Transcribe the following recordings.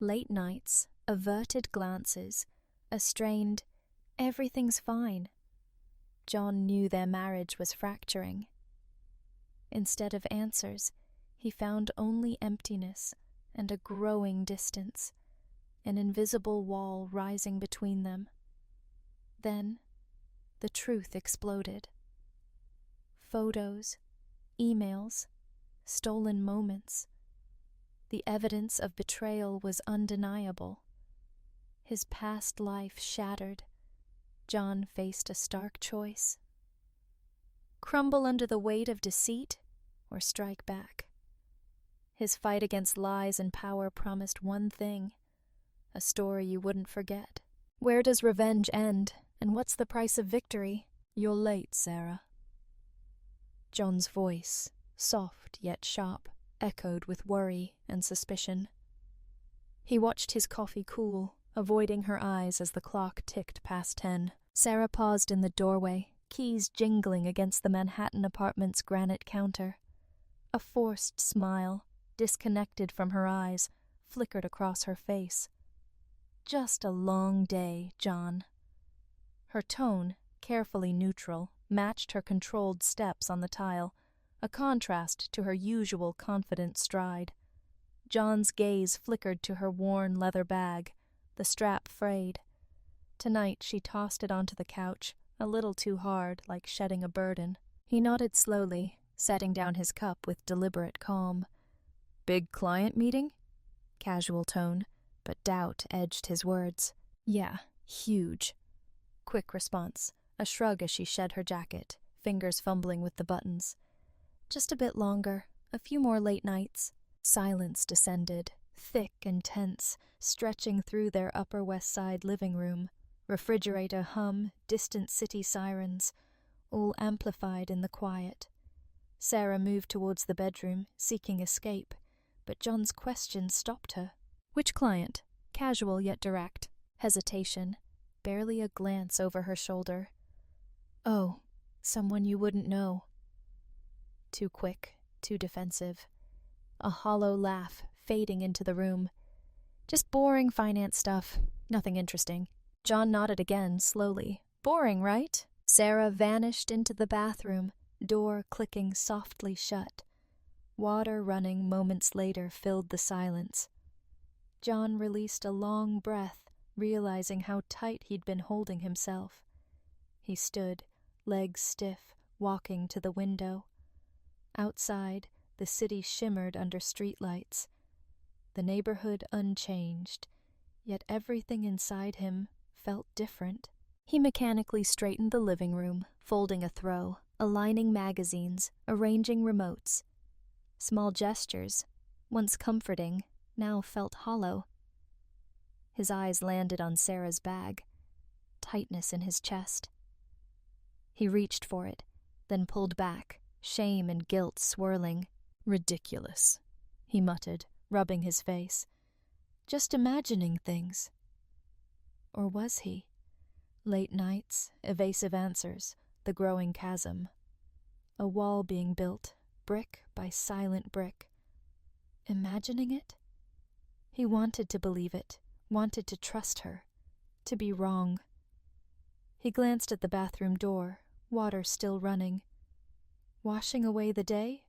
Late nights, averted glances, a strained, "everything's fine." John knew their marriage was fracturing. Instead of answers, he found only emptiness and a growing distance, an invisible wall rising between them. Then, the truth exploded. Photos, emails, stolen moments. The evidence of betrayal was undeniable. His past life shattered. John faced a stark choice: crumble under the weight of deceit or strike back. His fight against lies and power promised one thing: a story you wouldn't forget. Where does revenge end, and what's the price of victory? "You're late, Sarah." John's voice, soft yet sharp, echoed with worry and suspicion. He watched his coffee cool, avoiding her eyes as the clock ticked past 10. Sarah paused in the doorway, keys jingling against the Manhattan apartment's granite counter. A forced smile, disconnected from her eyes, flickered across her face. "Just a long day, John." Her tone, carefully neutral, matched her controlled steps on the tile, a contrast to her usual confident stride. John's gaze flickered to her worn leather bag, the strap frayed. Tonight she tossed it onto the couch, a little too hard, like shedding a burden. He nodded slowly, setting down his cup with deliberate calm. "Big client meeting?" Casual tone, but doubt edged his words. "Yeah, huge." Quick response, a shrug as she shed her jacket, fingers fumbling with the buttons. "Just a bit longer, a few more late nights." Silence descended, thick and tense, stretching through their Upper West Side living room. Refrigerator hum, distant city sirens, all amplified in the quiet. Sarah moved towards the bedroom, seeking escape, but John's question stopped her. "Which client?" Casual yet direct. Hesitation, barely a glance over her shoulder. "Oh, someone you wouldn't know." Too quick, too defensive. A hollow laugh fading into the room. "Just boring finance stuff, nothing interesting." John nodded again, slowly. "Boring, right?" Sarah vanished into the bathroom, door clicking softly shut. Water running moments later filled the silence. John released a long breath, realizing how tight he'd been holding himself. He stood, legs stiff, walking to the window. Outside, the city shimmered under streetlights. The neighborhood unchanged, yet everything inside him felt different. He mechanically straightened the living room, folding a throw, aligning magazines, arranging remotes. Small gestures, once comforting, now felt hollow. His eyes landed on Sarah's bag, tightness in his chest. He reached for it, then pulled back, shame and guilt swirling. "Ridiculous," he muttered, rubbing his face. "Just imagining things." Or was he? Late nights, evasive answers, the growing chasm. A wall being built, brick by silent brick. Imagining it? He wanted to believe it, wanted to trust her, to be wrong. He glanced at the bathroom door, water still running. Washing away the day?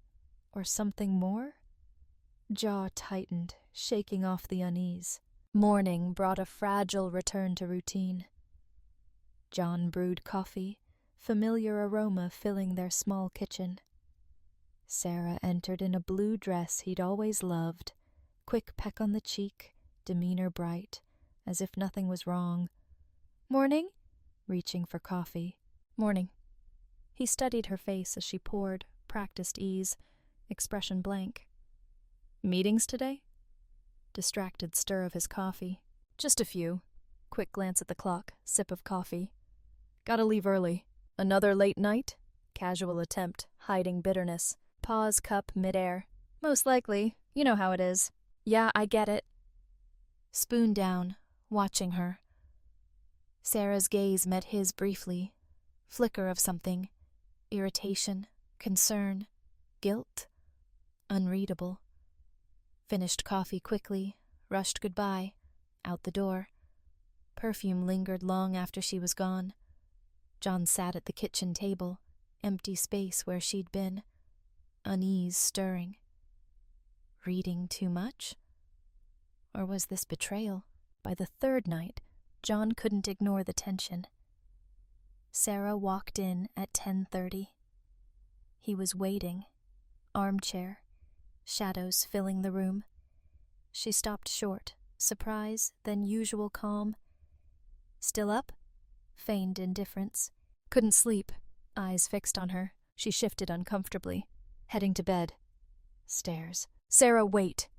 Or something more? Jaw tightened, shaking off the unease. Morning brought a fragile return to routine. John brewed coffee, familiar aroma filling their small kitchen. Sarah entered in a blue dress he'd always loved, quick peck on the cheek, demeanor bright, as if nothing was wrong. "Morning?" reaching for coffee. "Morning." He studied her face as she poured, practiced ease, expression blank. "Meetings today?" Distracted stir of his coffee. "Just a few." Quick glance at the clock, sip of coffee. "Gotta leave early." "Another late night?" Casual attempt, hiding bitterness. Pause cup midair. "Most likely. You know how it is." "Yeah, I get it." Spoon down, watching her. Sarah's gaze met his briefly. Flicker of something. Irritation, concern, guilt. Unreadable. Finished coffee quickly, rushed goodbye, out the door. Perfume lingered long after she was gone. John sat at the kitchen table, empty space where she'd been, unease stirring. Reading too much? Or was this betrayal? By the third night, John couldn't ignore the tension. Sarah walked in at 10:30. He was waiting, armchair, shadows filling the room. She stopped short, surprise, then usual calm. Still up? Feigned indifference. Couldn't sleep. Eyes fixed on her. She shifted uncomfortably. Heading to bed. Stairs. Sarah, wait!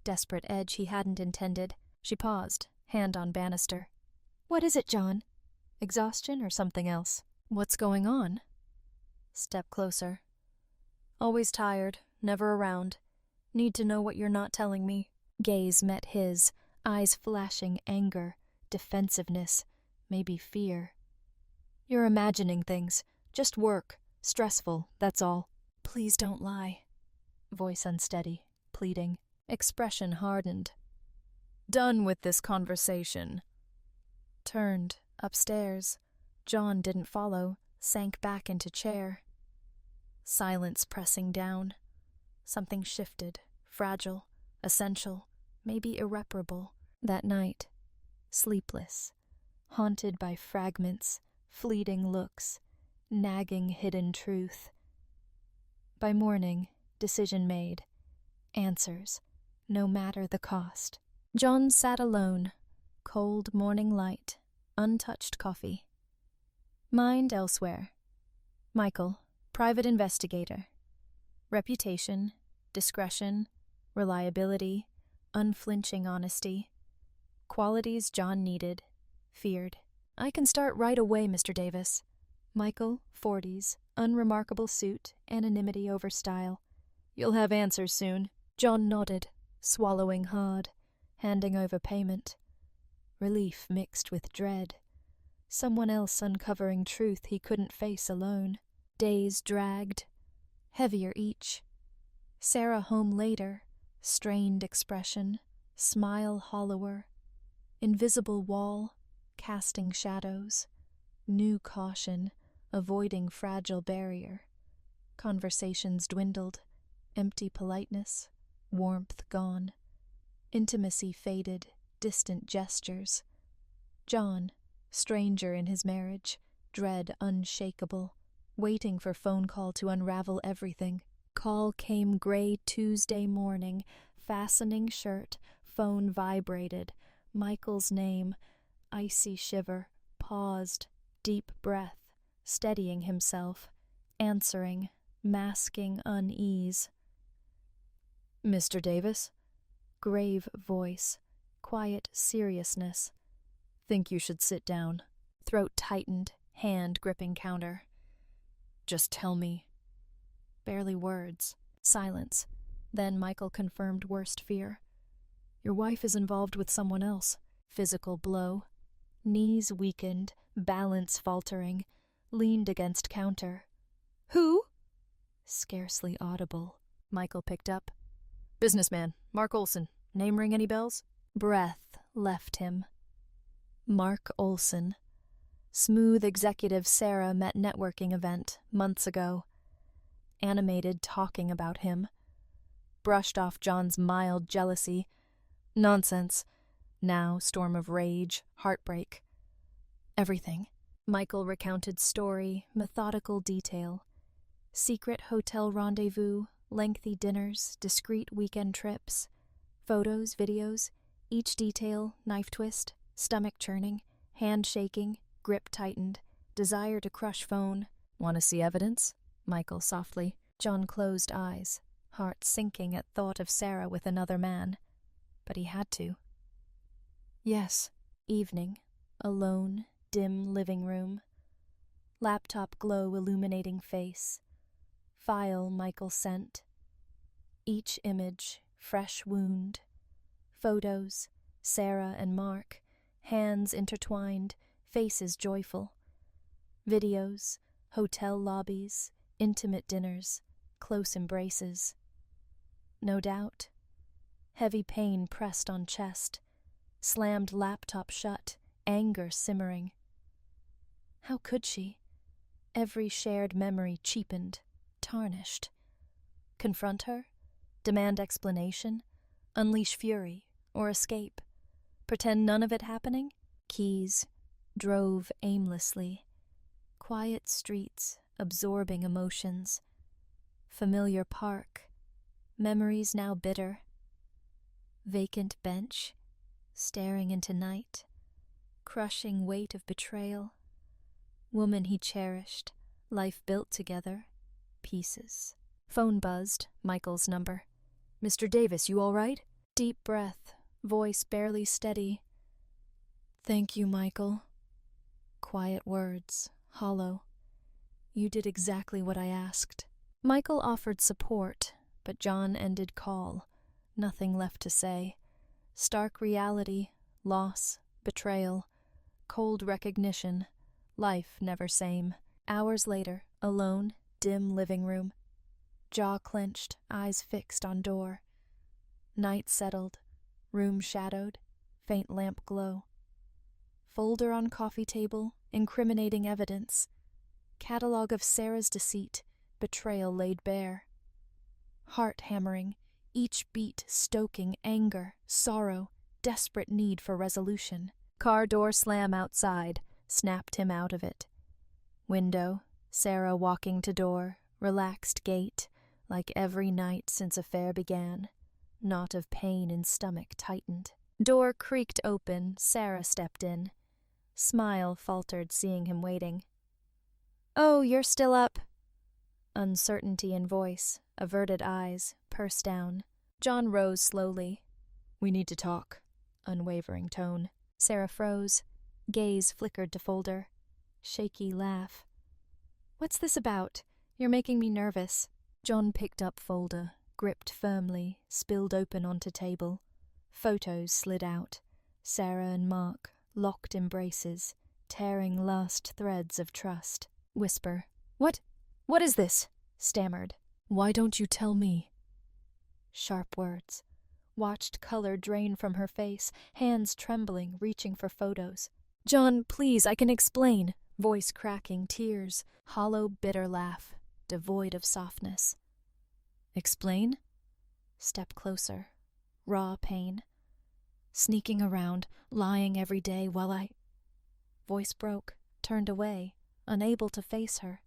Desperate edge he hadn't intended. She paused, hand on banister. What is it, John? Exhaustion or something else? What's going on? Step closer. Always tired, never around. Need to know what you're not telling me. Gaze met his, eyes flashing anger, defensiveness, maybe fear. You're imagining things. Just work. Stressful, that's all. Please don't lie. Voice unsteady, pleading. Expression hardened. Done with this conversation. Turned, upstairs. John didn't follow, sank back into chair. Silence pressing down. Something shifted, fragile, essential, maybe irreparable. That night, sleepless, haunted by fragments, fleeting looks, nagging hidden truth. By morning, decision made. Answers, no matter the cost. John sat alone, cold morning light, untouched coffee. Mind elsewhere. Michael, private investigator. Reputation, discretion, reliability, unflinching honesty. Qualities John needed, feared. I can start right away, Mr. Davis. Michael, 40s, unremarkable suit, anonymity over style. You'll have answers soon. John nodded, swallowing hard, handing over payment. Relief mixed with dread. Someone else uncovering truth he couldn't face alone. Days dragged, heavier each. Sarah home later, strained expression, smile hollower. Invisible wall, casting shadows. New caution, avoiding fragile barrier. Conversations dwindled, empty politeness, warmth gone. Intimacy faded, distant gestures. John, stranger in his marriage, dread unshakable, waiting for phone call to unravel everything. Call came gray Tuesday morning, fastening shirt, phone vibrated. Michael's name, icy shiver, paused, deep breath, steadying himself, answering, masking unease. Mr. Davis? Grave voice, quiet seriousness. Think you should sit down. Throat tightened, hand gripping counter. Just tell me. Barely words. Silence. Then Michael confirmed worst fear. Your wife is involved with someone else. Physical blow. Knees weakened, balance faltering, leaned against counter. Who? Scarcely audible. Michael picked up. Businessman, Mark Olson. Name ring any bells? Breath left him. Mark Olson. Smooth executive Sarah met networking event months ago. Animated talking about him. Brushed off John's mild jealousy. Nonsense. Now storm of rage, heartbreak. Everything. Michael recounted story, methodical detail. Secret hotel rendezvous, lengthy dinners, discreet weekend trips. Photos, videos, each detail, knife twist, stomach churning, hand shaking, grip tightened, desire to crush phone. Want to see evidence? Michael softly. John closed eyes, heart sinking at thought of Sarah with another man. But he had to. Yes. Evening. Alone, dim living room. Laptop glow illuminating face. File Michael sent. Each image, fresh wound. Photos, Sarah and Mark, hands intertwined, faces joyful. Videos, hotel lobbies, intimate dinners, close embraces. No doubt. Heavy pain pressed on chest. Slammed laptop shut, anger simmering. How could she? Every shared memory cheapened, tarnished. Confront her? Demand explanation? Unleash fury? Or escape? Pretend none of it happening? Keys. Drove aimlessly. Quiet streets, absorbing emotions. Familiar park. Memories now bitter. Vacant bench. Staring into night. Crushing weight of betrayal. Woman he cherished. Life built together. Pieces. Phone buzzed. Michael's number. Mr. Davis, you all right? Deep breath. Voice barely steady. Thank you, Michael. Quiet words. Hollow. You did exactly what I asked. Michael offered support, but John ended call. Nothing left to say. Stark reality. Loss. Betrayal. Cold recognition. Life never same. Hours later, alone, dim living room. Jaw clenched, eyes fixed on door. Night settled, room shadowed, faint lamp glow. Folder on coffee table, incriminating evidence. Catalog of Sarah's deceit, betrayal laid bare. Heart hammering, each beat stoking anger, sorrow, desperate need for resolution. Car door slam outside, snapped him out of it. Window, Sarah walking to door, relaxed gait, like every night since affair began. Knot of pain in stomach tightened. Door creaked open, Sarah stepped in. Smile faltered seeing him waiting. Oh, you're still up. Uncertainty in voice, averted eyes, purse down. John rose slowly. We need to talk. Unwavering tone. Sarah froze. Gaze flickered to folder. Shaky laugh. What's this about? You're making me nervous. John picked up folder, gripped firmly, spilled open onto table. Photos slid out. Sarah and Mark, locked embraces, tearing last threads of trust. Whisper. What is this? Stammered. Why don't you tell me? Sharp words. Watched color drain from her face, hands trembling, reaching for photos. John, please, I can explain. Voice cracking, tears, hollow, bitter laugh, devoid of softness. Explain? Step closer. Raw pain. Sneaking around, lying every day while I... Voice broke, turned away, unable to face her.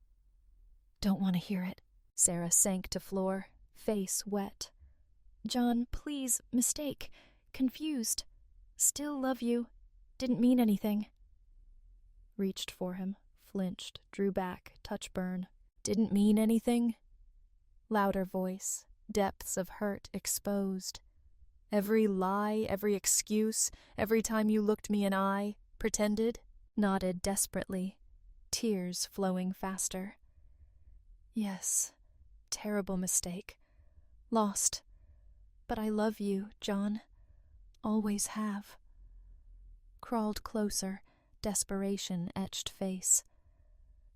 Don't want to hear it. Sarah sank to floor, face wet. John, please, mistake. Confused. Still love you. Didn't mean anything. Reached for him, flinched, drew back, touch burn. Didn't mean anything? Louder voice, depths of hurt exposed. Every lie, every excuse, every time you looked me in eye, pretended, nodded desperately, tears flowing faster. Yes, terrible mistake. Lost. But I love you, John. Always have. Crawled closer, desperation etched face.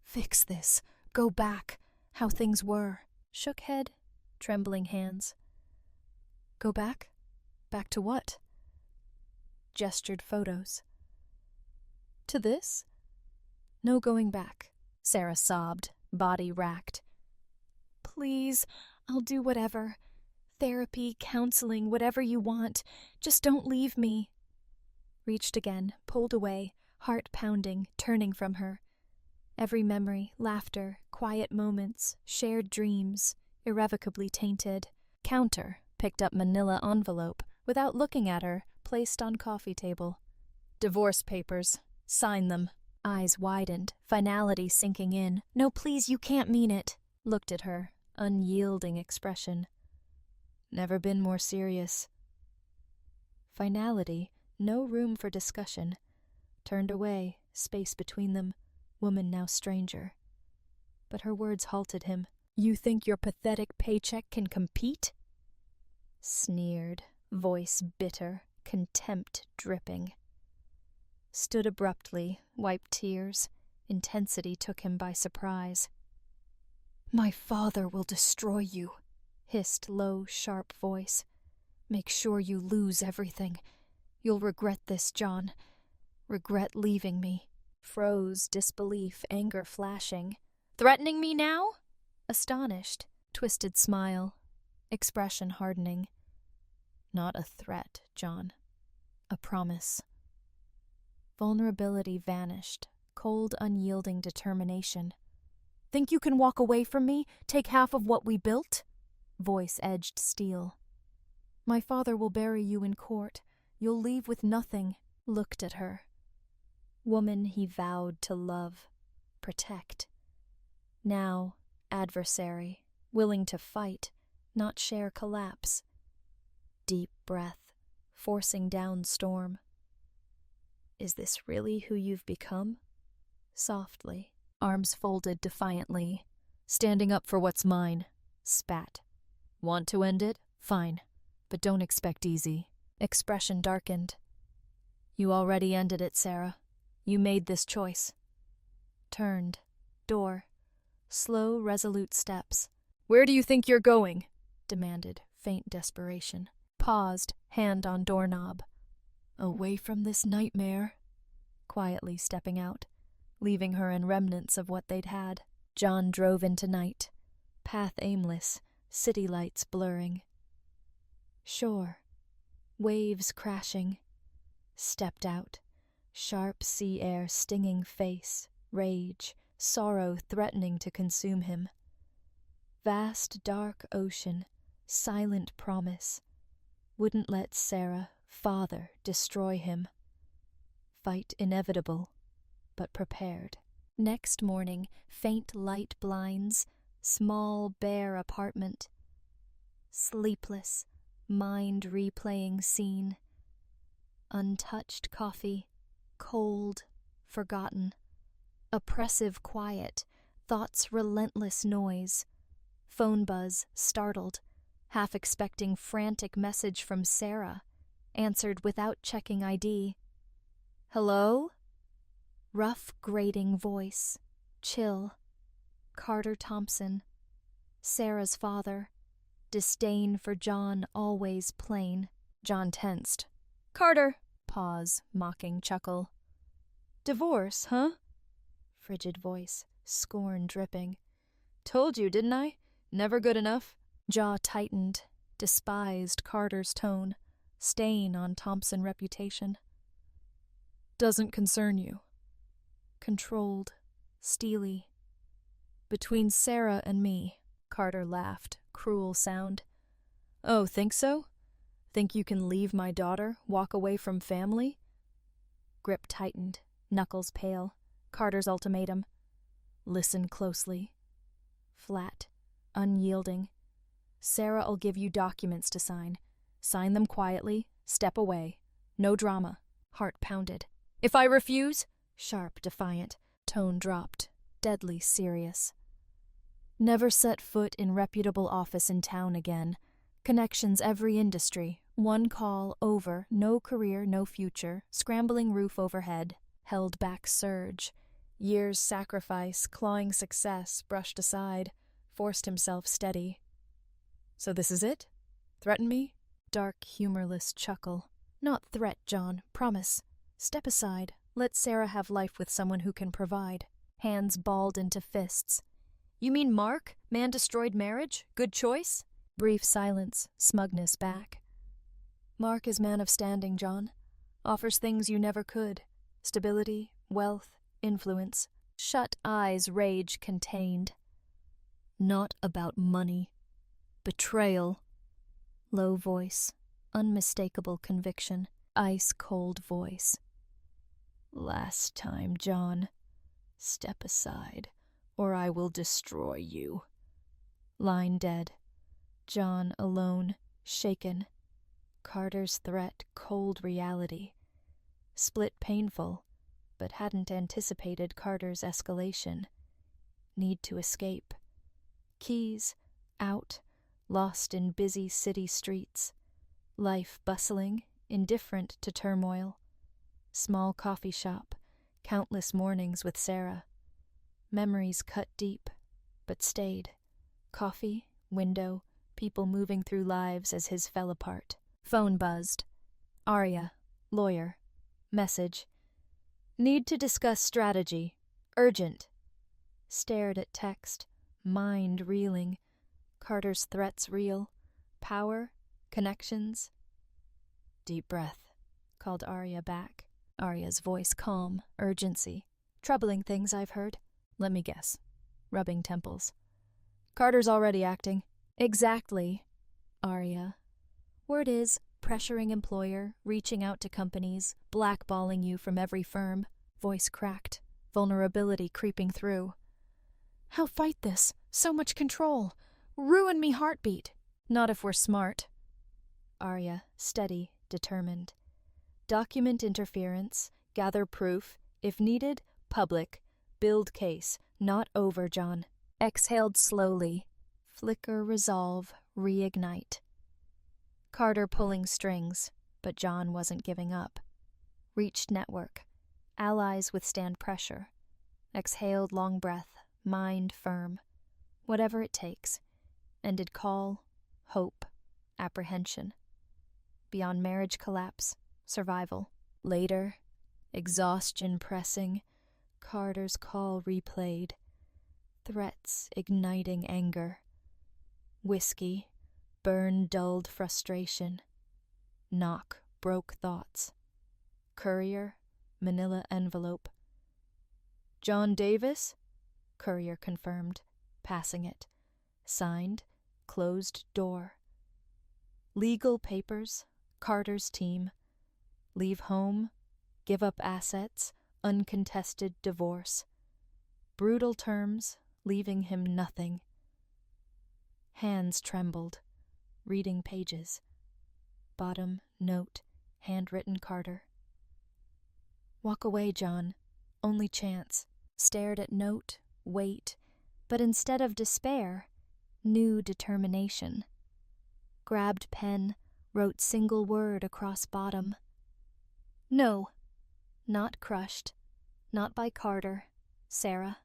Fix this. Go back. How things were. Shook head, trembling hands. Go back? Back to what? Gestured photos. To this? No going back. Sarah sobbed, body racked. Please, I'll do whatever. Therapy, counseling, whatever you want. Just don't leave me. Reached again, pulled away, heart pounding, turning from her. Every memory, laughter, quiet moments, shared dreams, irrevocably tainted. Counter, picked up manila envelope, without looking at her, placed on coffee table. Divorce papers. Sign them. Eyes widened, finality sinking in. No, please, you can't mean it. Looked at her, unyielding expression. Never been more serious. Finality, no room for discussion. Turned away, space between them, woman now stranger. But her words halted him. You think your pathetic paycheck can compete? Sneered, voice bitter, contempt dripping. Stood abruptly, wiped tears. Intensity took him by surprise. My father will destroy you, hissed low, sharp voice. Make sure you lose everything. You'll regret this, John. Regret leaving me. Froze, disbelief, anger flashing. Threatening me now? Astonished, twisted smile, expression hardening. Not a threat, John. A promise. Vulnerability vanished, cold, unyielding determination. Think you can walk away from me, take half of what we built? Voice edged steel. My father will bury you in court. You'll leave with nothing. Looked at her. Woman he vowed to love, protect. Now, adversary, willing to fight, not share collapse. Deep breath, forcing down storm. Is this really who you've become? Softly, arms folded defiantly. Standing up for what's mine. Spat. Want to end it? Fine. But don't expect easy. Expression darkened. You already ended it, Sarah. You made this choice. Turned. Door. Slow, resolute steps. Where do you think you're going? Demanded, faint desperation. Paused, hand on doorknob. Away from this nightmare. Quietly stepping out, leaving her in remnants of what they'd had. John drove into night. Path aimless, city lights blurring. Shore. Waves crashing. Stepped out. Sharp sea air stinging face, rage, sorrow threatening to consume him. Vast dark ocean, silent promise. Wouldn't let Sarah, father, destroy him. Fight inevitable, but prepared. Next morning, faint light blinds, small bare apartment. Sleepless, mind replaying scene. Untouched coffee, cold, forgotten. Oppressive quiet, thoughts relentless noise. Phone buzz, startled, half expecting frantic message from Sarah, answered without checking ID. Hello? Rough, grating voice, chill. Carter Thompson. Sarah's father. Disdain for John always plain. John tensed. Carter! Pause, mocking chuckle. Divorce, huh? Frigid voice, scorn dripping. Told you, didn't I? Never good enough. Jaw tightened, despised Carter's tone, stain on Thompson reputation. Doesn't concern you. Controlled, steely. Between Sarah and me, Carter laughed, cruel sound. Oh, think so? Think you can leave my daughter, walk away from family? Grip tightened, knuckles pale. Carter's ultimatum. Listen closely. Flat, unyielding. Sarah'll give you documents to sign. Sign them quietly, step away. No drama. Heart pounded. If I refuse? Sharp, defiant. Tone dropped, deadly serious. Never set foot in reputable office in town again. Connections every industry. One call, over, no career, no future. Scrambling roof overhead. Held back surge. Years sacrifice, clawing success, brushed aside. Forced himself steady. So this is it? Threaten me? Dark, humorless chuckle. Not threat, John. Promise. Step aside. Let Sarah have life with someone who can provide. Hands balled into fists. You mean Mark? Man destroyed marriage? Good choice? Brief silence, smugness back. Mark is man of standing, John. Offers things you never could. Stability, wealth, influence. Shut eyes, rage contained. Not about money. Betrayal. Low voice, unmistakable conviction. Ice-cold voice. Last time, John. Step aside, or I will destroy you. Line dead. John alone, shaken. Carter's threat, cold reality. Split painful, but hadn't anticipated Carter's escalation. Need to escape. Keys, out, lost in busy city streets. Life bustling, indifferent to turmoil. Small coffee shop, countless mornings with Sarah. Memories cut deep, but stayed. Coffee, window, people moving through lives as his fell apart. Phone buzzed. Arya, lawyer. Message. Need to discuss strategy. Urgent. Stared at text, mind reeling. Carter's threats real. Power, connections. Deep breath, called Arya back. Arya's voice calm, urgency. Troubling things I've heard. Let me guess. Rubbing temples. Carter's already acting. Exactly. Arya. Word is, pressuring employer, reaching out to companies, blackballing you from every firm. Voice cracked, vulnerability creeping through. How fight this? So much control. Ruin me heartbeat. Not if we're smart. Arya, steady, determined. Document interference, gather proof, if needed, public, build case, not over, John. Exhaled slowly. Flicker resolve, reignite. Carter pulling strings, but John wasn't giving up. Reached network. Allies withstand pressure. Exhaled long breath, mind firm. Whatever it takes. Ended call, hope, apprehension. Beyond marriage collapse, survival. Later, exhaustion pressing, Carter's call replayed. Threats igniting anger. Whiskey, burn dulled frustration. Knock broke thoughts. Courier, manila envelope. John Davis? Courier confirmed, passing it. Signed, closed door. Legal papers, Carter's team. Leave home, give up assets, uncontested divorce. Brutal terms, leaving him nothing. Hands trembled, reading pages. Bottom note, handwritten Carter. Walk away, John. Only chance. Stared at note, wait, but instead of despair, new determination. Grabbed pen, wrote single word across bottom. No. Not crushed. Not by Carter. Sarah.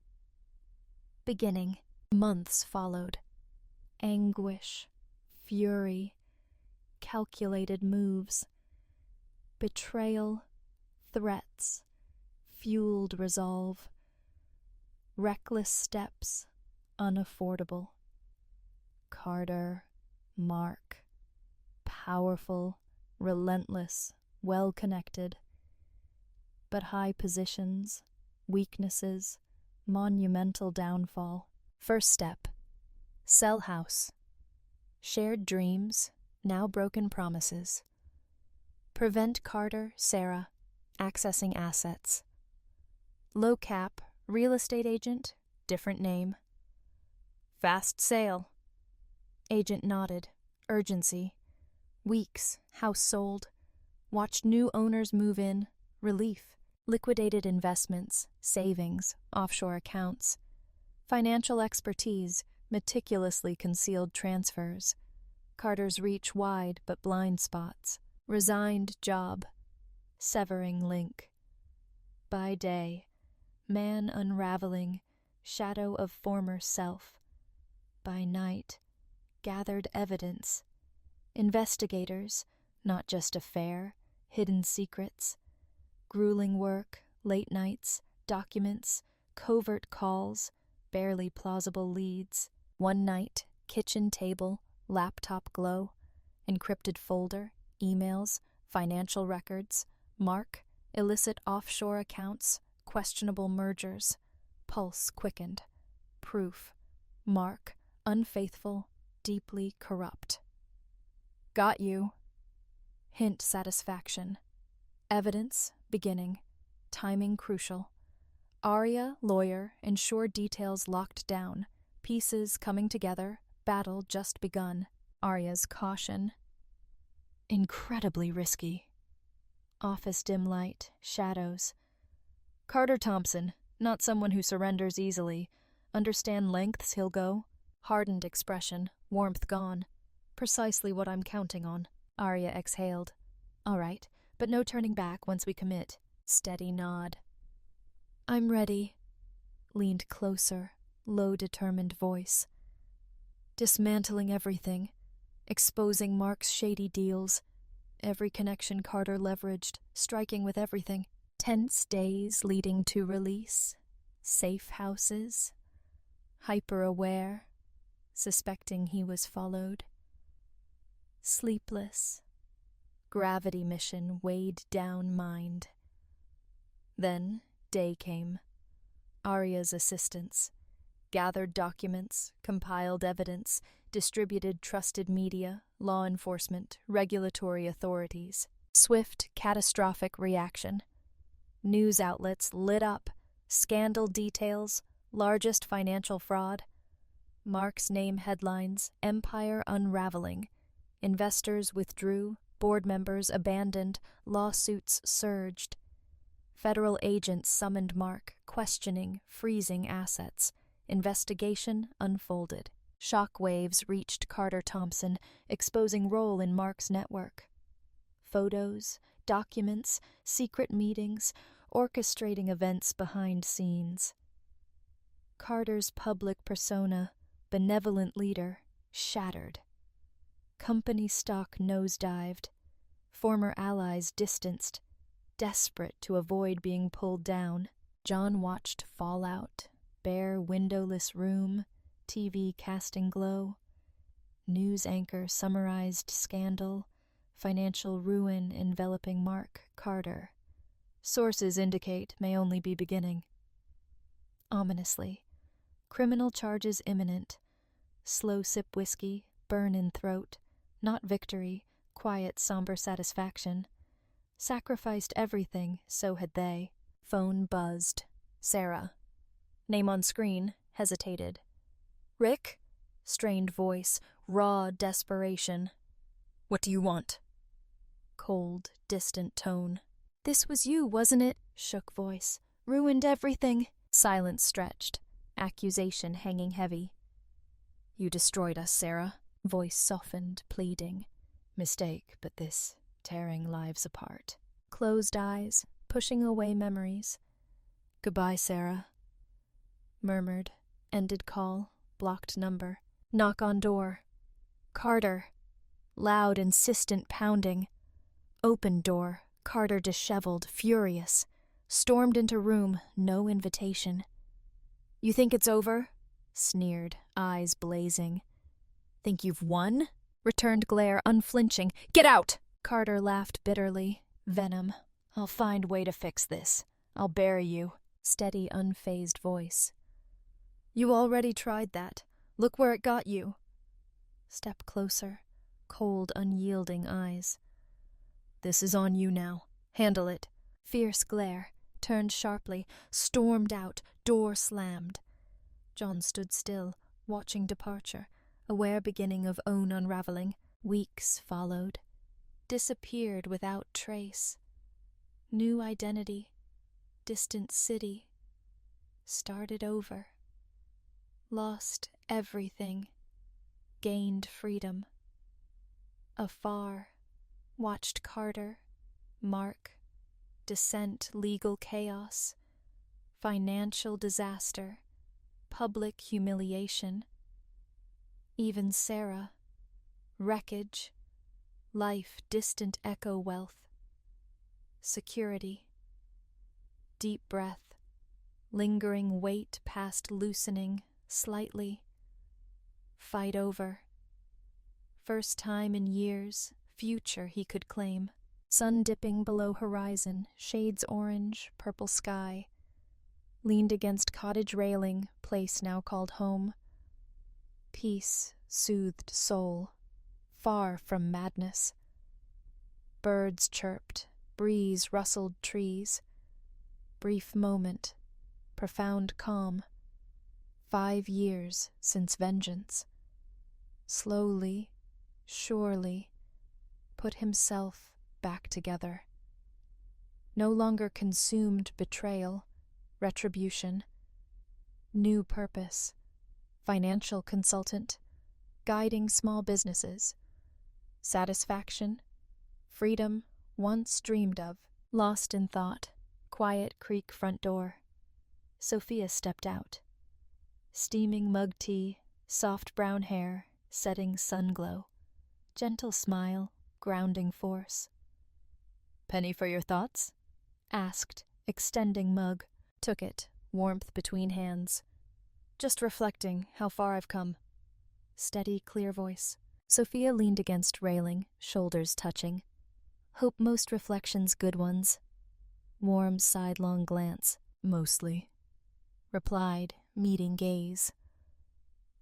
Beginning. Months followed. Anguish. Fury. Calculated moves. Betrayal. Threats. Fueled resolve. Reckless steps. Unaffordable. Carter. Mark. Powerful. Relentless. Well-connected. But high positions. Weaknesses. Monumental downfall. First step. Sell house. Shared dreams. Now broken promises. Prevent Carter, Sarah. Accessing assets. Low cap. Real estate agent. Different name. Fast sale. Agent nodded. Urgency. Weeks. House sold. Watched new owners move in. Relief. Liquidated investments. Savings. Offshore accounts. Financial expertise. Meticulously concealed transfers. Carter's reach wide but blind spots. Resigned job. Severing link. By day. Man unraveling. Shadow of former self. By night. Gathered evidence. Investigators. Not just affair. Hidden secrets. Grueling work. Late nights. Documents. Covert calls. Barely plausible leads. One night. Kitchen table. Laptop glow. Encrypted folder. Emails. Financial records. Mark. Illicit offshore accounts. Questionable mergers. Pulse quickened. Proof. Mark. Unfaithful. Deeply corrupt. Got you. Hint satisfaction. Evidence. Beginning. Timing crucial. Arya, lawyer, ensure details locked down. Pieces coming together. Battle just begun. Arya's caution. Incredibly risky. Office dim light. Shadows. Carter Thompson. Not someone who surrenders easily. Understand lengths he'll go. Hardened expression. Warmth gone. Precisely what I'm counting on. Arya exhaled. All right, but no turning back once we commit. Steady nod. I'm ready. Leaned closer. Low determined voice. Dismantling everything. Exposing Mark's shady deals. Every connection Carter leveraged, striking with everything. Tense days leading to release. Safe houses. Hyper-aware, suspecting he was followed. Sleepless. Gravity mission weighed down mind. Then day came. Arya's assistance. Gathered documents, compiled evidence, distributed trusted media, law enforcement, regulatory authorities. Swift, catastrophic reaction. News outlets lit up. Scandal details, largest financial fraud. Mark's name headlines, empire unraveling. Investors withdrew, board members abandoned, lawsuits surged. Federal agents summoned Mark, questioning, freezing assets. Investigation unfolded. Shockwaves reached Carter Thompson, exposing role in Mark's network. Photos, documents, secret meetings, orchestrating events behind scenes. Carter's public persona, benevolent leader, shattered. Company stock nosedived. Former allies distanced, desperate to avoid being pulled down. John watched fallout, bare windowless room, TV casting glow. News anchor summarized scandal, financial ruin enveloping Mark Carter. Sources indicate may only be beginning. Ominously, criminal charges imminent. Slow sip whiskey, burn in throat. Not victory, quiet somber satisfaction. Sacrificed everything, so had they. Phone buzzed. Sarah. Name on screen, hesitated. Rick? Strained voice, raw desperation. What do you want? Cold, distant tone. This was you, wasn't it? Shook voice. Ruined everything. Silence stretched. Accusation hanging heavy. You destroyed us, Sarah. Voice softened, pleading. Mistake, but this tearing lives apart. Closed eyes, pushing away memories. Goodbye, Sarah. Murmured. Ended call. Blocked number. Knock on door. Carter. Loud, insistent pounding. Open door. Carter disheveled, furious. Stormed into room, no invitation. You think it's over? Sneered, eyes blazing. Think you've won? Returned glare, unflinching. Get out! Carter laughed bitterly. Venom. I'll find way to fix this. I'll bury you. Steady, unfazed voice. You already tried that. Look where it got you. Step closer. Cold, unyielding eyes. This is on you now. Handle it. Fierce glare. Turned sharply. Stormed out. Door slammed. John stood still, watching departure, aware beginning of own unraveling. Weeks followed. Disappeared without trace. New identity. Distant city. Started over. Lost everything. Gained freedom. Afar. Watched Carter. Mark. Descent, legal chaos. Financial disaster. Public humiliation. Even Sarah. Wreckage. Life, distant echo wealth. Security. Deep breath. Lingering weight past loosening, slightly. Fight over. First time in years, future he could claim. Sun dipping below horizon, shades orange, purple sky. Leaned against cottage railing, place now called home. Peace, soothed soul, far from madness. Birds chirped, breeze rustled trees. Brief moment, profound calm. 5 years since vengeance. Slowly, surely, put himself back together. No longer consumed betrayal, retribution. New purpose. Financial consultant. Guiding small businesses. Satisfaction. Freedom once dreamed of. Lost in thought. Quiet creak front door. Sophia stepped out. Steaming mug tea, soft brown hair, setting sunglow. Gentle smile, grounding force. "Penny for your thoughts?" asked, extending mug. Took it, warmth between hands. "Just reflecting how far I've come." Steady, clear voice. Sophia leaned against railing, shoulders touching. "Hope most reflections good ones." Warm, sidelong glance. "Mostly," replied, meeting gaze.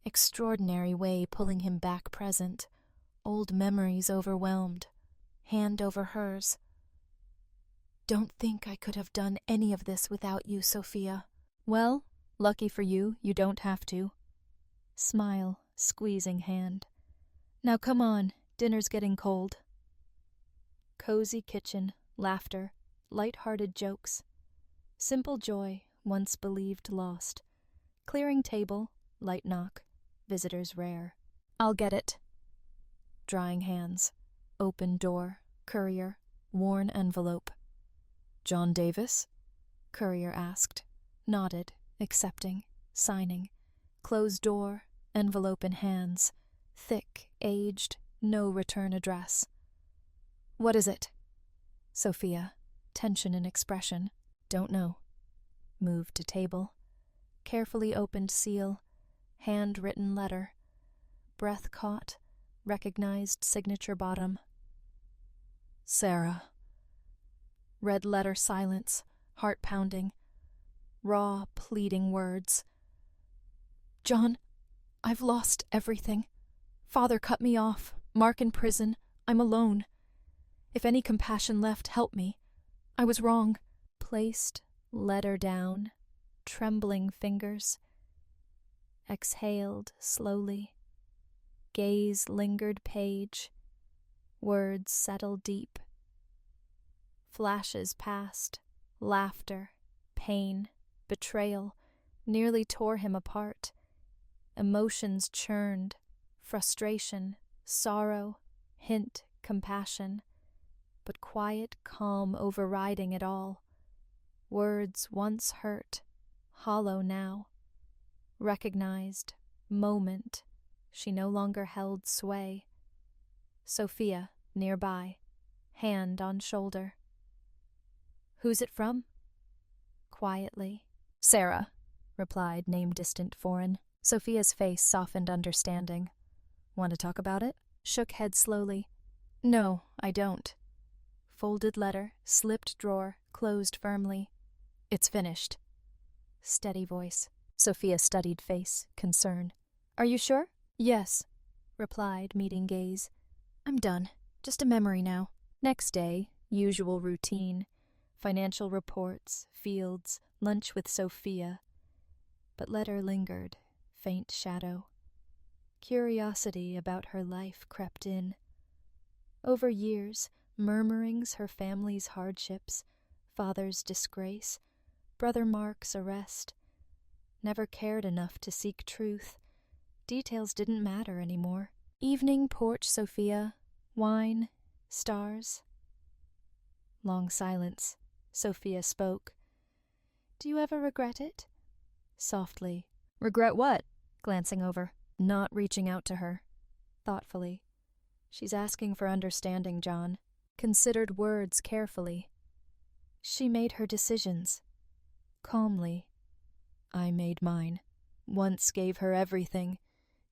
Extraordinary way pulling him back present. Old memories overwhelmed. Hand over hers. "Don't think I could have done any of this without you, Sophia." "Well, lucky for you, you don't have to." Smile, squeezing hand. "Now come on, dinner's getting cold." Cozy kitchen, laughter, light-hearted jokes. Simple joy, once believed lost. Clearing table, light knock, visitors rare. "I'll get it." Drying hands. Open door, courier, worn envelope. "John Davis?" Courier asked. Nodded, accepting, signing. Closed door, envelope in hands. Thick, aged, no return address. "What is it?" Sophia, tension in expression. "Don't know." Moved to table. Carefully opened seal. Hand-written letter. Breath caught. Recognized signature bottom. "Sarah." Read letter silence, heart pounding. Raw, pleading words. "John, I've lost everything. Father cut me off, Mark in prison, I'm alone. If any compassion left, help me. I was wrong." Placed, letter down, trembling fingers. Exhaled slowly. Gaze lingered page. Words settled deep. Flashes passed. Laughter, pain, betrayal, nearly tore him apart. Emotions churned. Frustration, sorrow, hint, compassion. But quiet calm overriding it all. Words once hurt, hollow now. Recognized, moment, she no longer held sway. Sophia, nearby, hand on shoulder. "Who's it from?" Quietly. "Sarah," replied name distant foreign. Sophia's face softened understanding. "Want to talk about it?" Shook head slowly. "No, I don't." Folded letter, slipped drawer, closed firmly. "It's finished." Steady voice. Sophia studied face, concern. "Are you sure?" "Yes," replied, meeting gaze. "I'm done. Just a memory now." Next day, usual routine. Financial reports, fields, lunch with Sophia. But letter lingered, faint shadow. Curiosity about her life crept in. Over years, murmurings her family's hardships, father's disgrace, brother Mark's arrest. Never cared enough to seek truth. Details didn't matter anymore. Evening porch Sophia, wine, stars. Long silence. Sophia spoke. "Do you ever regret it?" Softly. "Regret what?" Glancing over. Not reaching out to her. Thoughtfully. "She's asking for understanding, John." Considered words carefully. "She made her decisions." Calmly. "I made mine. Once gave her everything.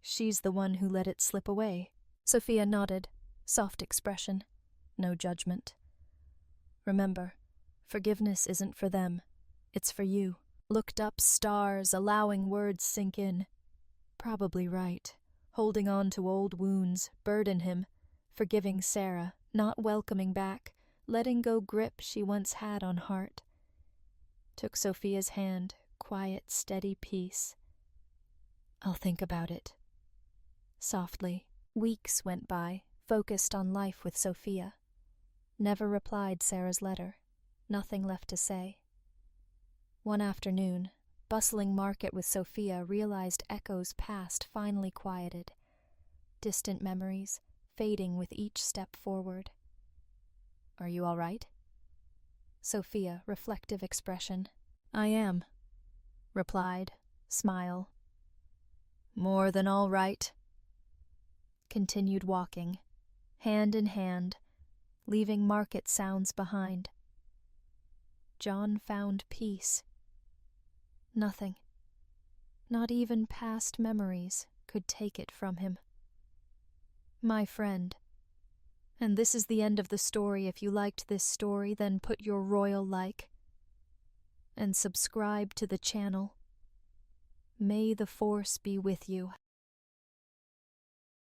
She's the one who let it slip away." Sophia nodded. Soft expression. No judgment. "Remember, forgiveness isn't for them. It's for you." Looked up stars, allowing words sink in. Probably right. Holding on to old wounds, burden him. Forgiving Sarah, not welcoming back, letting go grip she once had on heart. Took Sophia's hand, quiet, steady peace. "I'll think about it." Softly. Weeks went by, focused on life with Sophia. Never replied Sarah's letter. Nothing left to say. One afternoon, bustling market with Sophia, realized echoes past finally quieted. Distant memories, fading with each step forward. "Are you all right?" Sophia, reflective expression. "I am," replied, smile. "More than all right." Continued walking. hand in hand, leaving market sounds behind. John found peace. Nothing, not even past memories, could take it from him. My friend, and this is the end of the story. If you liked this story, then put your royal like and subscribe to the channel. May the Force be with you.